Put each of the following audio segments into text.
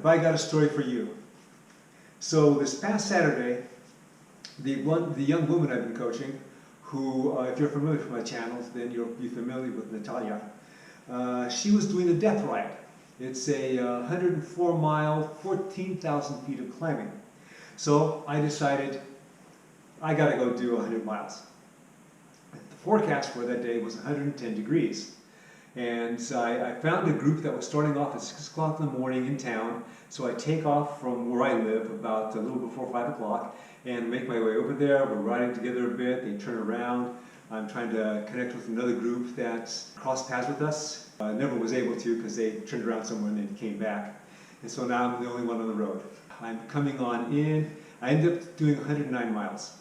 I got a story for you. So this past Saturday, the young woman I've been coaching, who, if you're familiar with my channels, then you'll be familiar with Natalia. She was doing a death ride. It's a 104-mile, 14,000 feet of climbing. So I decided I got to go do 100 miles. The forecast for that day was 110 degrees. And so I found a group that was starting off at 6 o'clock in the morning in town. So I take off from where I live about a little before 5 o'clock and make my way over there. We're riding together a bit. They turn around. I'm trying to connect with another group that crossed paths with us. Never was able to because they turned around somewhere and then came back. And so now I'm the only one on the road. I'm coming on in. I ended up doing 109 miles.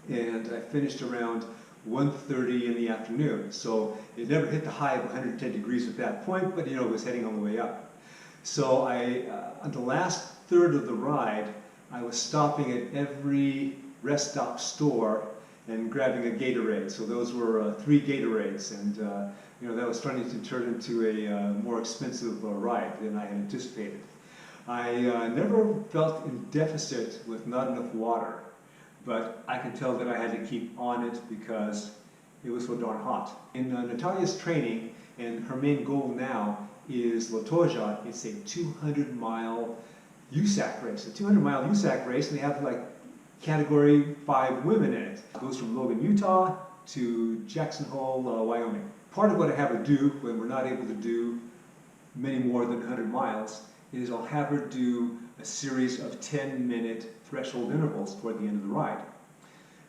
And I finished around 1:30 in the afternoon. So it never hit the high of 110 degrees at that point, but it was heading on the way up. So on the last third of the ride, I was stopping at every rest stop store and grabbing a Gatorade. So those were 3 Gatorades, and that was starting to turn into a more expensive ride than I had anticipated. I never felt in deficit with not enough water. But I can tell that I had to keep on it because it was so darn hot. In Natalia's training, and her main goal now is Lotoja. It's a 200-mile USAC race. A 200-mile USAC race, and they have like category 5 women in it. It goes from Logan, Utah to Jackson Hole, Wyoming. Part of what I have her do when we're not able to do many more than 100 miles is I'll have her do a series of 10-minute threshold intervals toward the end of the ride.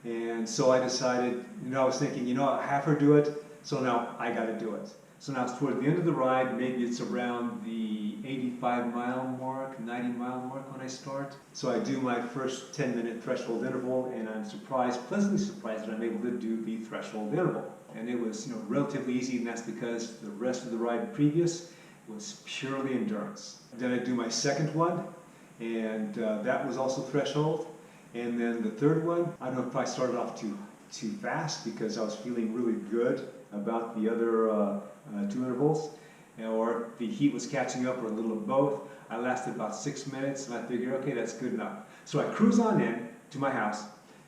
And so I decided, I was thinking, I'll have her do it, so now I got to do it. So now it's toward the end of the ride, maybe it's around the 85-mile mark, 90-mile mark when I start. So I do my first 10-minute threshold interval, and I'm pleasantly surprised that I'm able to do the threshold interval. And it was, relatively easy, and that's because the rest of the ride previous was purely endurance. Then I do my second one, and that was also threshold. And then the third one, I don't know if I started off too fast because I was feeling really good about the other 2 intervals, or the heat was catching up, or a little of both. I lasted about 6 minutes, and I figured, okay, that's good enough. So I cruise on in to my house,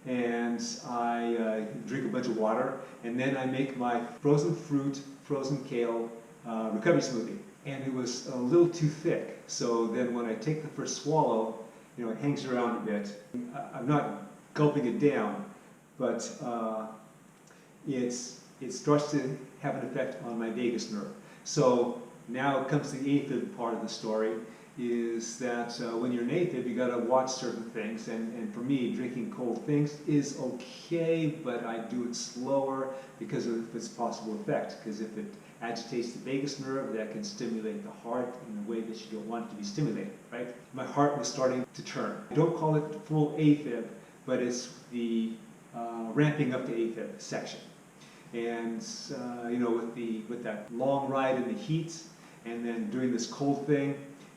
and I drink a bunch of water, and then I make my frozen fruit, frozen kale recovery smoothie. And it was a little too thick, so then when I take the first swallow, it hangs around a bit. I'm not gulping it down, but it starts to have an effect on my vagus nerve. So now comes the AFIB part of the story, is that when you're an AFIB, you got to watch certain things, and for me, drinking cold things is okay, but I do it slower because of its possible effect. Because if it agitates the vagus nerve, that can stimulate the heart in a way that you don't want it to be stimulated, right? My heart was starting to turn. I don't call it full AFib, but it's the ramping up to AFib section. And with that long ride in the heat, and then doing this cold thing,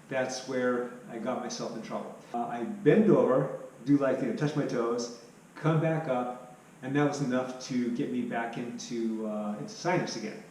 that's where I got myself in trouble. I bend over, do touch my toes, come back up, and that was enough to get me back into sinus again.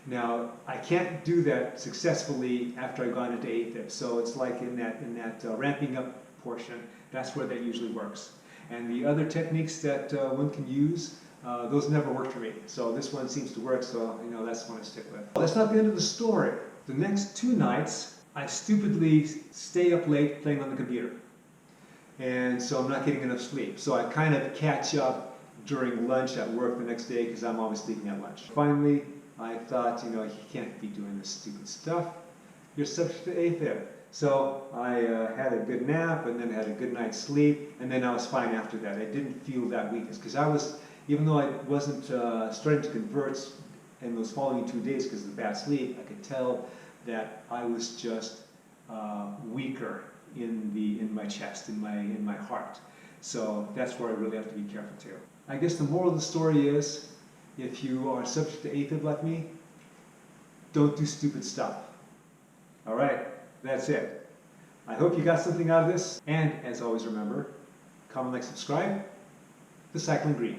Now, I can't do that successfully after I've gone into AFib, so it's like in that ramping up portion, that's where that usually works. And the other techniques that one can use, those never worked for me. So this one seems to work, so that's the one I stick with. That's not the end of the story. The next 2 nights, I stupidly stay up late playing on the computer. And so I'm not getting enough sleep. So I kind of catch up during lunch at work the next day because I'm always sleeping at lunch. Finally, I thought, you can't be doing this stupid stuff. You're subject to AFib. So I had a good nap, and then had a good night's sleep, and then I was fine after that. I didn't feel that weakness because even though I wasn't starting to convert in those following 2 days because of the bad sleep, I could tell that I was just weaker in my chest, in my heart. So that's where I really have to be careful too. I guess the moral of the story is, if you are subject to AFib like me, don't do stupid stuff. All right, that's it. I hope you got something out of this. And as always, remember, comment, like, subscribe. The Cycling Greek.